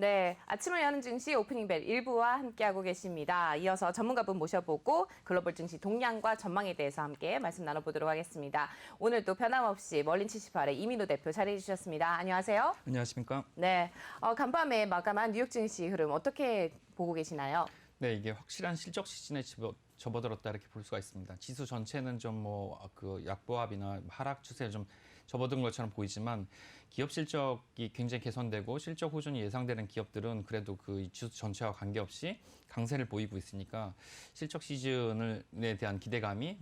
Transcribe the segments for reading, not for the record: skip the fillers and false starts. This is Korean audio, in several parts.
네, 아침을 여는 증시 오프닝 벨 1부와 함께하고 계십니다. 이어서 전문가분 모셔보고 글로벌 증시 동향과 전망에 대해서 함께 말씀 나눠보도록 하겠습니다. 오늘도 변함없이 멀린 78의 이민호 대표 자리해 주셨습니다. 안녕하세요. 안녕하십니까? 네, 간밤에 마감한 뉴욕 증시 흐름 어떻게 보고 계시나요? 네, 이게 확실한 실적 시즌에 접어들었다 이렇게 볼 수가 있습니다. 지수 전체는 좀 약보합이나 하락 추세를 좀 접어든 것처럼 보이지만 기업 실적이 굉장히 개선되고 실적 호전이 예상되는 기업들은 그래도 그 지수 전체와 관계없이 강세를 보이고 있으니까 실적 시즌에 대한 기대감이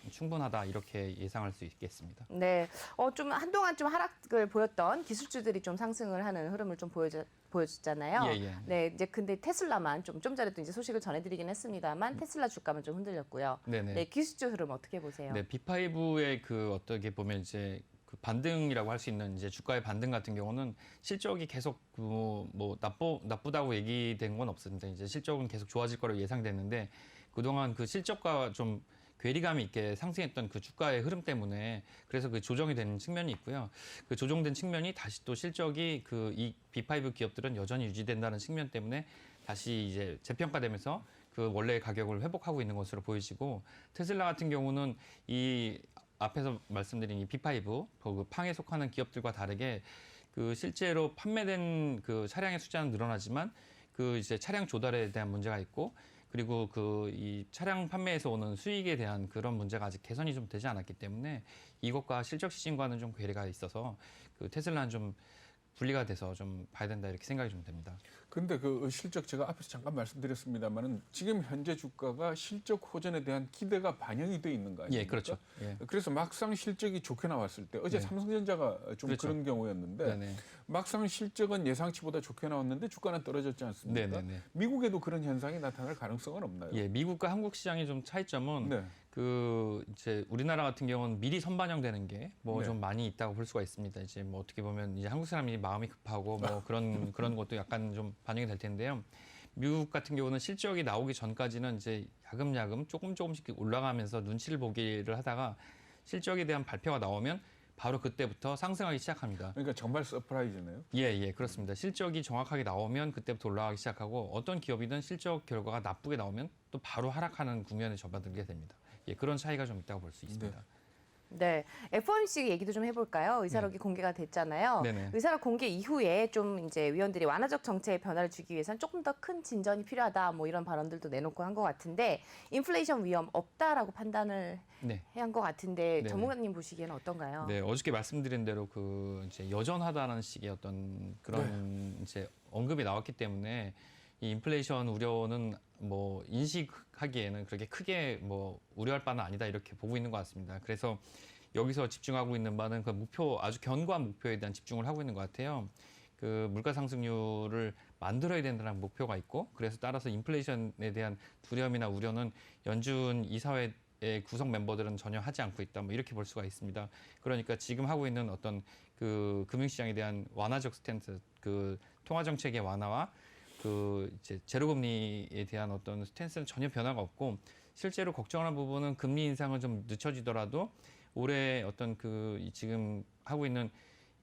충분하다 이렇게 예상할 수 있겠습니다. 네, 좀 한동안 좀 하락을 보였던 기술주들이 좀 상승을 하는 흐름을 좀 보여줬잖아요. 예, 예. 네, 이제 근데 테슬라만 좀 전에도 이제 소식을 전해드리긴 했습니다만 테슬라 주가만 좀 흔들렸고요. 네네. 네, 기술주 흐름 어떻게 보세요? 네, B5의 어떻게 보면 이제 그 반등이라고 할 수 있는 이제 주가의 반등 같은 경우는 실적이 계속 나쁘다고 얘기된 건 없습니다. 이제 실적은 계속 좋아질 거로 예상됐는데 그동안 그 실적과 좀 괴리감이 있게 상승했던 그 주가의 흐름 때문에 그래서 그 조정이 되는 측면이 있고요. 그 조정된 측면이 다시 또 실적이 이 B5 기업들은 여전히 유지된다는 측면 때문에 다시 이제 재평가되면서 그 원래의 가격을 회복하고 있는 것으로 보여지고 테슬라 같은 경우는 이 앞에서 말씀드린 이 B5 그 팡에 속하는 기업들과 다르게 그 실제로 판매된 그 차량의 숫자는 늘어나지만 그 이제 차량 조달에 대한 문제가 있고 그리고 이 차량 판매에서 오는 수익에 대한 그런 문제가 아직 개선이 좀 되지 않았기 때문에 이것과 실적 시즌과는 좀 괴리가 있어서 그 테슬라는 좀 분리가 돼서 좀 봐야 된다 이렇게 생각이 좀 됩니다. 그런데 그 실적 제가 앞에서 잠깐 말씀드렸습니다만은 지금 현재 주가가 실적 호전에 대한 기대가 반영이 돼 있는 거 아닙니까? 예, 그렇죠. 예. 그래서 막상 실적이 좋게 나왔을 때 어제 네. 삼성전자가 좀 그렇죠. 그런 경우였는데 네네. 막상 실적은 예상치보다 좋게 나왔는데 주가는 떨어졌지 않습니까? 네네네. 미국에도 그런 현상이 나타날 가능성은 없나요? 예, 미국과 한국 시장의 좀 차이점은 네. 이제 우리나라 같은 경우는 미리 선반영되는 게 네. 좀 많이 있다고 볼 수가 있습니다. 이제 어떻게 보면 이제 한국 사람이 마음이 급하고 그런 것도 약간 좀 반영이 될 텐데요. 미국 같은 경우는 실적이 나오기 전까지는 이제 야금야금 조금씩 올라가면서 눈치를 보기를 하다가 실적에 대한 발표가 나오면 바로 그때부터 상승하기 시작합니다. 그러니까 정말 서프라이즈네요. 예, 그렇습니다. 실적이 정확하게 나오면 그때부터 올라가기 시작하고 어떤 기업이든 실적 결과가 나쁘게 나오면 또 바로 하락하는 국면에 접어들게 됩니다. 예, 그런 차이가 좀 있다고 볼 수 있습니다. 네, FOMC 얘기도 좀 해볼까요? 의사록이 공개가 됐잖아요. 네네. 의사록 공개 이후에 좀 이제 위원들이 완화적 정책의 변화를 주기 위해서는 조금 더 큰 진전이 필요하다, 이런 발언들도 내놓고 한 것 같은데 인플레이션 위험 없다라고 판단을 네. 한 것 같은데 네네. 전문가님 보시기에는 어떤가요? 네, 어저께 말씀드린 대로 이제 여전하다는 식의 어떤 그런 이제 언급이 나왔기 때문에 이 인플레이션 우려는 인식하기에는 그렇게 크게 우려할 바는 아니다 이렇게 보고 있는 것 같습니다. 그래서 여기서 집중하고 있는 바는 그 아주 견고한 목표에 대한 집중을 하고 있는 것 같아요. 그 물가 상승률을 만들어야 된다는 목표가 있고 그래서 따라서 인플레이션에 대한 두려움이나 우려는 연준 이사회 의 구성 멤버들은 전혀 하지 않고 있다. 이렇게 볼 수가 있습니다. 그러니까 지금 하고 있는 어떤 그 금융시장에 대한 완화적 스탠스, 그 통화 정책의 완화와 이제 제로금리에 대한 어떤 스탠스는 전혀 변화가 없고 실제로 걱정하는 부분은 금리 인상은 좀 늦춰지더라도 올해 어떤 지금 하고 있는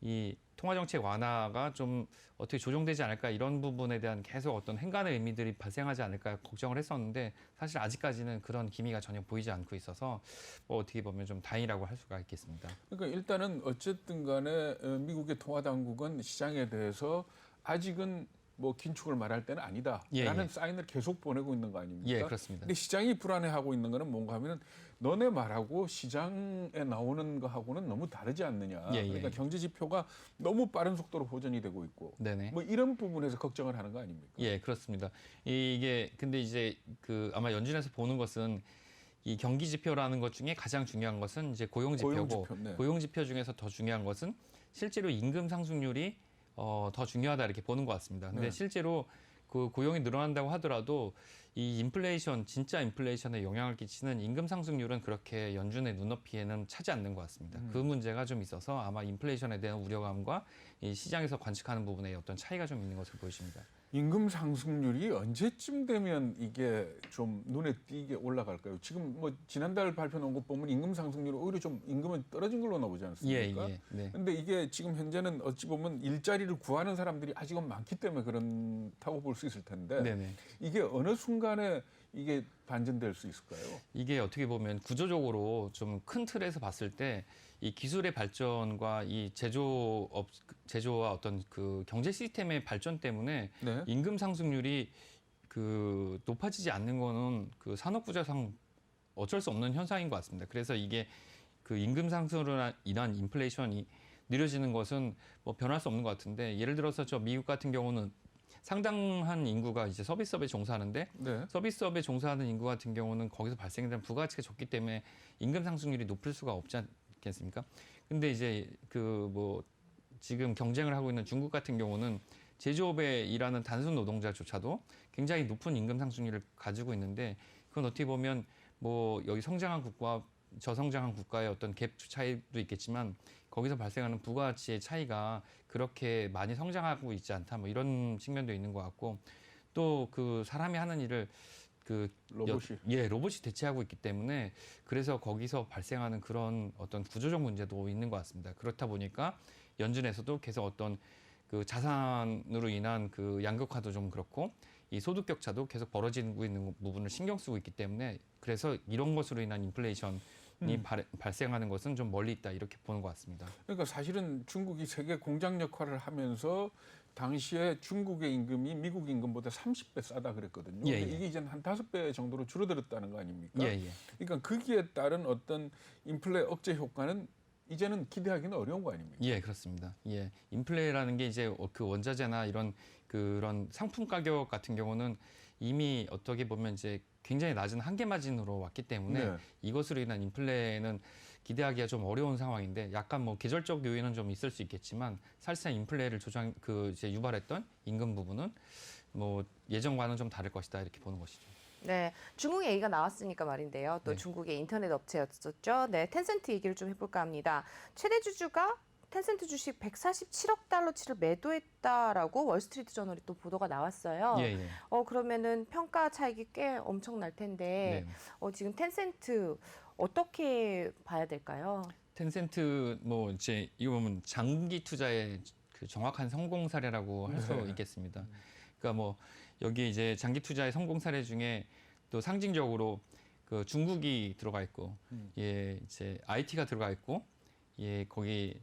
이 통화정책 완화가 좀 어떻게 조정되지 않을까 이런 부분에 대한 계속 어떤 행간의 의미들이 발생하지 않을까 걱정을 했었는데 사실 아직까지는 그런 기미가 전혀 보이지 않고 있어서 어떻게 보면 좀 다행이라고 할 수가 있겠습니다. 그러니까 일단은 어쨌든 간에 미국의 통화당국은 시장에 대해서 아직은 긴축을 말할 때는 아니다라는 사인을 계속 보내고 있는 거 아닙니까? 예, 그렇습니다. 근데 시장이 불안해하고 있는 거는 뭔가 하면은 너네 말하고 시장에 나오는 거하고는 너무 다르지 않느냐. 그러니까 경제 지표가 너무 빠른 속도로 호전이 되고 있고. 네네. 이런 부분에서 걱정을 하는 거 아닙니까? 예, 그렇습니다. 이게 근데 이제 아마 연준에서 보는 것은 이 경기 지표라는 것 중에 가장 중요한 것은 이제 고용 지표고 고용 지표 중에서 더 중요한 것은 실제로 임금 상승률이 더 중요하다 이렇게 보는 것 같습니다. 근데 실제로 그 고용이 늘어난다고 하더라도 이 진짜 인플레이션에 영향을 끼치는 임금 상승률은 그렇게 연준의 눈높이에는 차지 않는 것 같습니다. 그 문제가 좀 있어서 아마 인플레이션에 대한 우려감과 이 시장에서 관측하는 부분에 어떤 차이가 좀 있는 것으로 보여집니다. 임금 상승률이 언제쯤 되면 이게 좀 눈에 띄게 올라갈까요? 지금 뭐 지난달 발표 나온 거 보면 임금 상승률이 오히려 좀 임금은 떨어진 걸로 나오지 않습니까? 예, 예, 네. 근데 이게 지금 현재는 어찌 보면 일자리를 구하는 사람들이 아직은 많기 때문에 그렇다고 볼 수 있을 텐데 네네. 이게 어느 순간에 이게 반전될 수 있을까요? 이게 어떻게 보면 구조적으로 좀 큰 틀에서 봤을 때 이 기술의 발전과 이 제조와 어떤 그 경제 시스템의 발전 때문에 네. 임금 상승률이 그 높아지지 않는 거는 그 산업 구조상 어쩔 수 없는 현상인 것 같습니다. 그래서 이게 그 임금 상승으로 인한 인플레이션이 느려지는 것은 뭐 변할 수 없는 것 같은데 예를 들어서 저 미국 같은 경우는 상당한 인구가 이제 서비스업에 종사하는데 네. 서비스업에 종사하는 인구 같은 경우는 거기서 발생되는 부가가치가 적기 때문에 임금 상승률이 높을 수가 없지 않겠습니까? 근데 이제 그 뭐 지금 경쟁을 하고 있는 중국 같은 경우는 제조업에 일하는 단순 노동자조차도 굉장히 높은 임금 상승률을 가지고 있는데 그건 어떻게 보면 뭐 여기 성장한 국가와 저성장한 국가의 어떤 갭 차이도 있겠지만 거기서 발생하는 부가가치의 차이가 그렇게 많이 성장하고 있지 않다 뭐 이런 측면도 있는 것 같고 또 그 사람이 하는 일을 그 로봇이 대체하고 있기 때문에 그래서 거기서 발생하는 그런 어떤 구조적 문제도 있는 것 같습니다. 그렇다 보니까 연준에서도 계속 어떤 그 자산으로 인한 그 양극화도 좀 그렇고 이 소득 격차도 계속 벌어지고 있는 부분을 신경 쓰고 있기 때문에 그래서 이런 것으로 인한 인플레이션이 발생하는 것은 좀 멀리 있다 이렇게 보는 것 같습니다. 그러니까 사실은 중국이 세계 공장 역할을 하면서 당시에 중국의 임금이 미국 임금보다 30배 싸다 그랬거든요. 예, 근데 예. 이게 이제 한 5배 정도로 줄어들었다는 거 아닙니까? 예, 예. 그러니까 거기에 따른 어떤 인플레 억제 효과는 이제는 기대하기는 어려운 거 아닙니까? 예, 그렇습니다. 예, 인플레라는 게 이제 그 원자재나 이런 그런 상품 가격 같은 경우는 이미 어떻게 보면 이제 굉장히 낮은 한계 마진으로 왔기 때문에 네. 이것으로 인한 인플레는 기대하기가 좀 어려운 상황인데 약간 뭐 계절적 요인은 좀 있을 수 있겠지만 사실상 인플레를 이제 유발했던 임금 부분은 뭐 예전과는 좀 다를 것이다 이렇게 보는 것이죠. 네, 중국 얘기가 나왔으니까 말인데요. 또 네. 중국의 인터넷 업체였었죠. 네, 텐센트 얘기를 좀 해볼까 합니다. 최대 주주가 텐센트 주식 147억 달러치를 매도했다라고 월스트리트 저널이 또 보도가 나왔어요. 예, 예. 그러면은 평가 차익이 꽤 엄청날 텐데 네. 지금 텐센트 어떻게 봐야 될까요? 텐센트 뭐 이제 이거 보면 장기 투자의 그 정확한 성공 사례라고 할 수 있겠습니다. 그러니까 뭐 여기 이제 장기 투자의 성공 사례 중에 또 상징적으로 그 중국이 들어가 있고 예 이제 IT가 들어가 있고 예 거기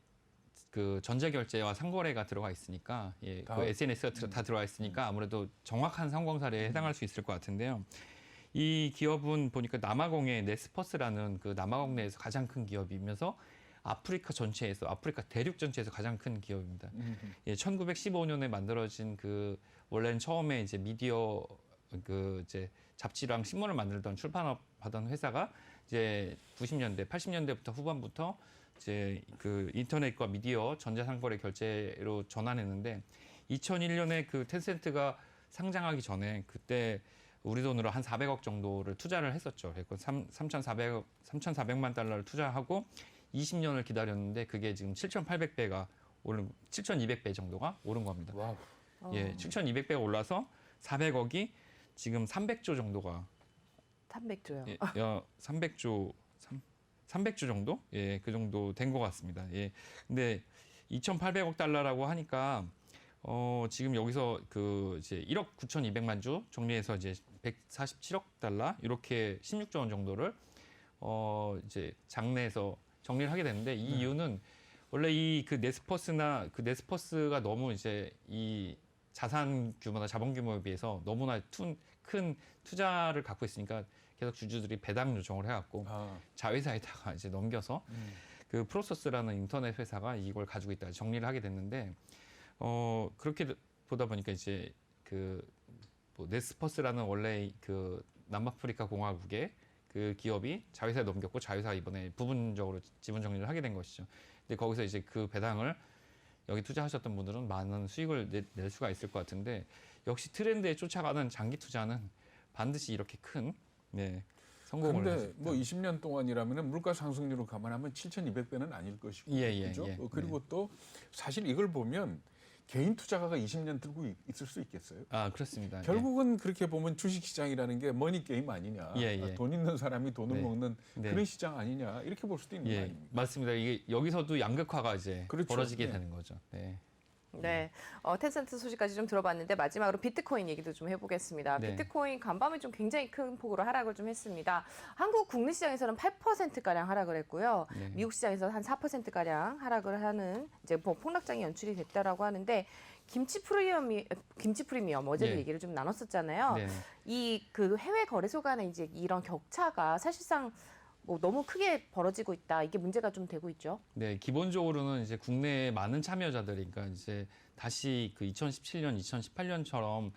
그 전자결제와 상거래가 들어가 있으니까 예 그 SNS가 다 들어가 있으니까 아무래도 정확한 성공 사례에 해당할 수 있을 것 같은데요. 이 기업은 보니까 남아공의 네스퍼스라는 그 남아공 내에서 가장 큰 기업이면서 아프리카 대륙 전체에서 가장 큰 기업입니다. 예, 1915년에 만들어진 그 원래는 처음에 이제 미디어 그 이제 잡지랑 신문을 만들던 출판업 하던 회사가 이제 90년대, 80년대부터 후반부터 이제 그 인터넷과 미디어 전자상거래 결제로 전환했는데 2001년에 그 텐센트가 상장하기 전에 그때 우리 돈으로 한 400억 정도를 투자를 했었죠. 그래서 3,400만 달러를 투자하고 20년을 기다렸는데 그게 지금 7,200배 정도가 오른 겁니다. 와우. 예, 7,200배가 올라서 400억이 지금 300조 정도가 300조요. 예, 300조 정도? 예, 그 정도 된 것 같습니다. 예. 근데 2,800억 달러라고 하니까 지금 여기서 그 이제 1억 9,200만 주 정리해서 이제 147억 달러 이렇게 16조 원 정도를 이제 장내에서 정리를 하게 되는데 이 이유는 원래 이 그 네스퍼스가 너무 이제 이 자산 규모나 자본 규모에 비해서 너무나 큰 투자를 갖고 있으니까 계속 주주들이 배당 요청을 해갖고 자회사에다가 이제 넘겨서 그 프로서스라는 인터넷 회사가 이걸 가지고 있다 정리를 하게 됐는데 그렇게 보다 보니까 이제 그 뭐 네스퍼스라는 원래 그 남아프리카 공화국의 그 기업이 자회사에 넘겼고 자회사가 이번에 부분적으로 지분 정리를 하게 된 것이죠. 근데 거기서 이제 그 배당을 여기 투자하셨던 분들은 많은 수익을 낼 수가 있을 것 같은데 역시 트렌드에 쫓아가는 장기 투자는 반드시 이렇게 큰 성공을 그런데 뭐 20년 동안이라면 물가 상승률을 감안하면 7,200배는 아닐 것이고 예, 그죠? 예. 그리고 또 사실 이걸 보면 개인 투자가가 20년 들고 있을 수 있겠어요? 아, 그렇습니다. 결국은 그렇게 보면 주식시장이라는 게 머니 게임 아니냐. 돈 있는 사람이 돈을 먹는 그런 시장 아니냐. 이렇게 볼 수도 있는 거 아닙니까? 맞습니다. 이게 여기서도 양극화가 이제 그렇죠. 벌어지게 되는 거죠. 네. 네, 텐센트 소식까지 좀 들어봤는데 마지막으로 비트코인 얘기도 좀 해보겠습니다. 네. 비트코인 간밤에 좀 굉장히 큰 폭으로 하락을 좀 했습니다. 한국 국내 시장에서는 8%가량 하락을 했고요. 네. 미국 시장에서 한 4%가량 하락을 하는 이제 뭐 폭락장이 연출이 됐다라고 하는데 김치 프리미엄 어제도 네. 얘기를 좀 나눴었잖아요. 네. 이 그 해외 거래소 간의 이제 이런 격차가 사실상 뭐 너무 크게 벌어지고 있다. 이게 문제가 좀 되고 있죠. 네, 기본적으로는 이제 국내에 많은 참여자들이 그러니까 이제 다시 그 2017년, 2018년처럼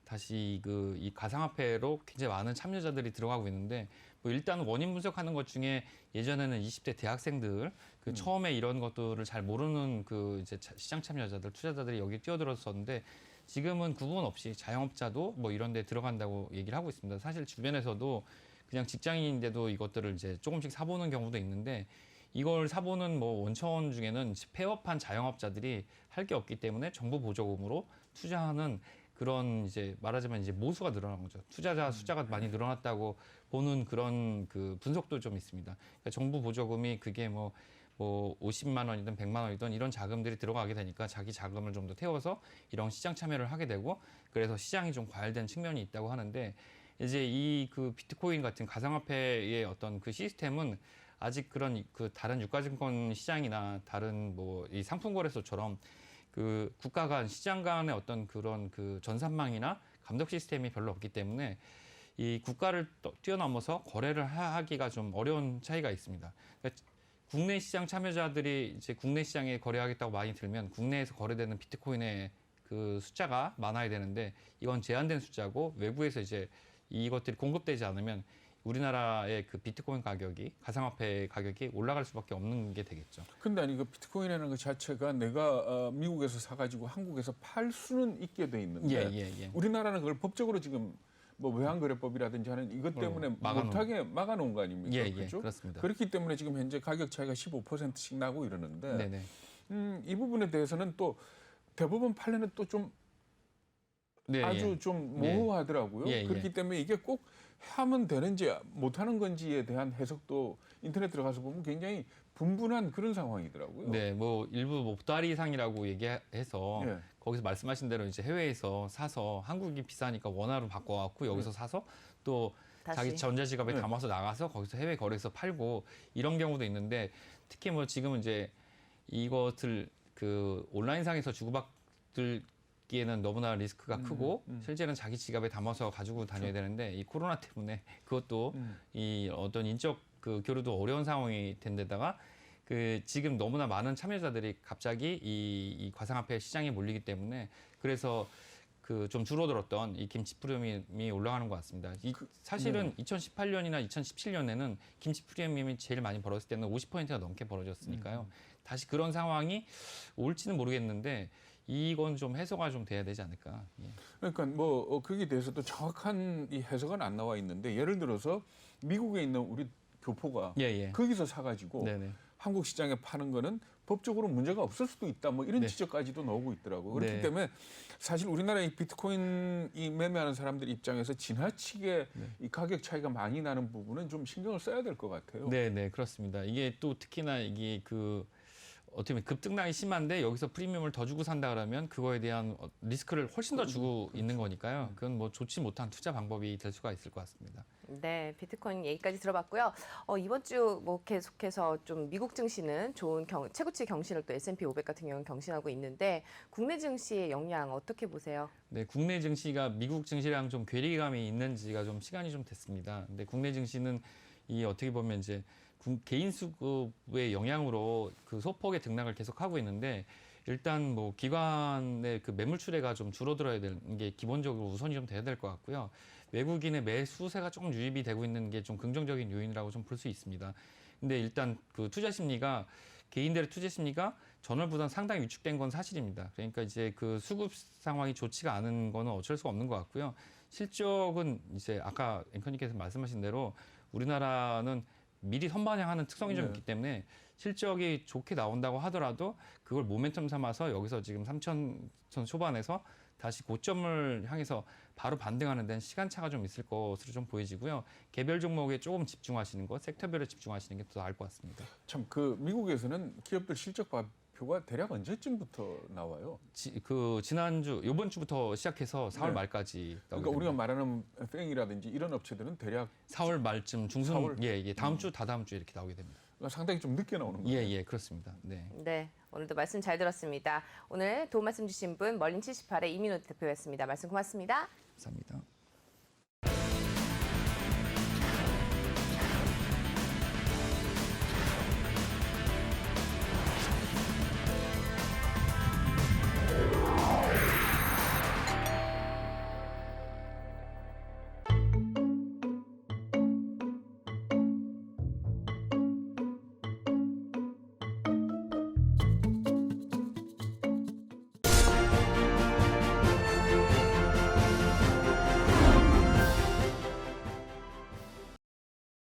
다시 그 이 가상화폐로 굉장히 많은 참여자들이 들어가고 있는데 뭐 일단 원인 분석하는 것 중에 예전에는 20대 대학생들 그 처음에 이런 것들을 잘 모르는 그 이제 시장 참여자들, 투자자들이 여기 뛰어들었었는데 지금은 구분 없이 자영업자도 뭐 이런 데 들어간다고 얘기를 하고 있습니다. 사실 주변에서도 그냥 직장인인데도 이것들을 이제 조금씩 사보는 경우도 있는데 이걸 사보는 뭐 원천 중에는 폐업한 자영업자들이 할 게 없기 때문에 정부 보조금으로 투자하는 그런 이제 말하자면 이제 모수가 늘어난 거죠. 투자자 숫자가 많이 늘어났다고 보는 그런 그 분석도 좀 있습니다. 그러니까 정부 보조금이 그게 뭐 50만 원이든 100만 원이든 이런 자금들이 들어가게 되니까 자기 자금을 좀 더 태워서 이런 시장 참여를 하게 되고 그래서 시장이 좀 과열된 측면이 있다고 하는데 이제 이 그 비트코인 같은 가상화폐의 어떤 그 시스템은 아직 그런 그 다른 유가증권 시장이나 다른 뭐 이 상품거래소처럼 그 국가 간 시장 간의 어떤 그런 그 전산망이나 감독 시스템이 별로 없기 때문에 이 국가를 뛰어넘어서 거래를 하기가 좀 어려운 차이가 있습니다. 그러니까 국내 시장 참여자들이 이제 국내 시장에 거래하겠다고 많이 들면 국내에서 거래되는 비트코인의 그 숫자가 많아야 되는데 이건 제한된 숫자고 외부에서 이제 이것들이 공급되지 않으면 우리나라의 그 비트코인 가격이 가상화폐 가격이 올라갈 수밖에 없는 게 되겠죠. 근데 아니 그 비트코인이라는 것 자체가 내가 미국에서 사가지고 한국에서 팔 수는 있게 돼 있는데 우리나라는 그걸 법적으로 지금 뭐 외환거래법이라든지 하는 이것 때문에 못하게 막아놓은 거 아닙니까? 그렇죠? 그렇습니다. 그렇기 때문에 지금 현재 가격 차이가 15%씩 나고 이러는데 이 부분에 대해서는 또 대부분 판례는 또 좀 아주 좀 모호하더라고요. 그렇기 때문에 이게 꼭 하면 되는지 못하는 건지에 대한 해석도 인터넷 들어가서 보면 굉장히 분분한 그런 상황이더라고요. 네, 뭐 일부 뭐 보따리 상이라고 얘기해서 거기서 말씀하신 대로 이제 해외에서 사서 한국이 비싸니까 원화로 바꿔갖고 여기서 사서 또 자기 전자지갑에 담아서 나가서 거기서 해외 거래에서 팔고 이런 경우도 있는데 특히 뭐 지금은 이제 이것을 그 온라인상에서 주고받을 기에는 너무나 리스크가 크고 실제는 자기 지갑에 담아서 가지고 다녀야 되는데 이 코로나 때문에 그것도 이 어떤 인적 그 교류도 어려운 상황이 된 데다가 그 지금 너무나 많은 참여자들이 갑자기 이 가상화폐 시장에 몰리기 때문에 그래서 그 좀 줄어들었던 이 김치 프리미엄이 올라가는 것 같습니다. 사실은 2018년이나 2017년에는 김치 프리미엄이 제일 많이 벌었을 때는 50%가 넘게 벌어졌으니까요. 다시 그런 상황이 올지는 모르겠는데 이건 좀 해소가 좀 돼야 되지 않을까. 그러니까 뭐 거기에 대해서도 정확한 이 해석은 안 나와 있는데 예를 들어서 미국에 있는 우리 교포가 거기서 사가지고 한국 시장에 파는 거는 법적으로 문제가 없을 수도 있다. 뭐 이런 지적까지도 나오고 있더라고요. 그렇기 때문에 사실 우리나라의 비트코인 이 매매하는 사람들 입장에서 지나치게 이 가격 차이가 많이 나는 부분은 좀 신경을 써야 될 것 같아요. 네, 그렇습니다. 이게 또 특히나 이게 그 어떻게 보면 급등락이 심한데 여기서 프리미엄을 더 주고 산다 그러면 그거에 대한 리스크를 훨씬 더 주고 있는 거니까요. 그건 뭐 좋지 못한 투자 방법이 될 수가 있을 것 같습니다. 네, 비트코인 얘기까지 들어봤고요. 이번 주 뭐 계속해서 좀 미국 증시는 좋은 최고치 경신을 또 S&P 500 같은 경우는 경신하고 있는데 국내 증시의 영향 어떻게 보세요? 네, 국내 증시가 미국 증시랑 좀 괴리감이 있는지가 좀 시간이 좀 됐습니다. 근데 국내 증시는 이 어떻게 보면 이제 개인 수급의 영향으로 그 소폭의 등락을 계속하고 있는데 일단 뭐 기관의 그 매물 출회가 좀 줄어들어야 되는 게 기본적으로 우선이 좀 돼야 될 것 같고요. 외국인의 매수세가 조금 유입이 되고 있는 게 좀 긍정적인 요인이라고 좀 볼 수 있습니다. 근데 일단 그 투자 심리가 개인들의 투자 심리가 전월보다는 상당히 위축된 건 사실입니다. 그러니까 이제 그 수급 상황이 좋지가 않은 거는 어쩔 수가 없는 것 같고요. 실적은 이제 아까 앵커님께서 말씀하신 대로 우리나라는 미리 선반영하는 특성이 좀 네. 있기 때문에 실적이 좋게 나온다고 하더라도 그걸 모멘텀 삼아서 여기서 지금 3,000선 초반에서 다시 고점을 향해서 바로 반등하는 데는 시간차가 좀 있을 것으로 좀 보여지고요. 개별 종목에 조금 집중하시는 것, 섹터별에 집중하시는 게 더 나을 것 같습니다. 참 그 미국에서는 기업들 실적 발표가 대략 언제쯤부터 나와요? 지난주, 이번 주부터 시작해서 4월 네. 말까지. 그러니까 우리가 말하는 팽이라든지 이런 업체들은 대략 4월 말쯤 중순, 4월? 예, 다음 주, 다다음 주 이렇게 나오게 됩니다. 그러니까 상당히 좀 늦게 나오는 거예요. 예, 그렇습니다. 네. 네, 오늘도 말씀 잘 들었습니다. 오늘 도움 말씀 주신 분 멀린 78의 이민호 대표였습니다. 말씀 고맙습니다. 감사합니다.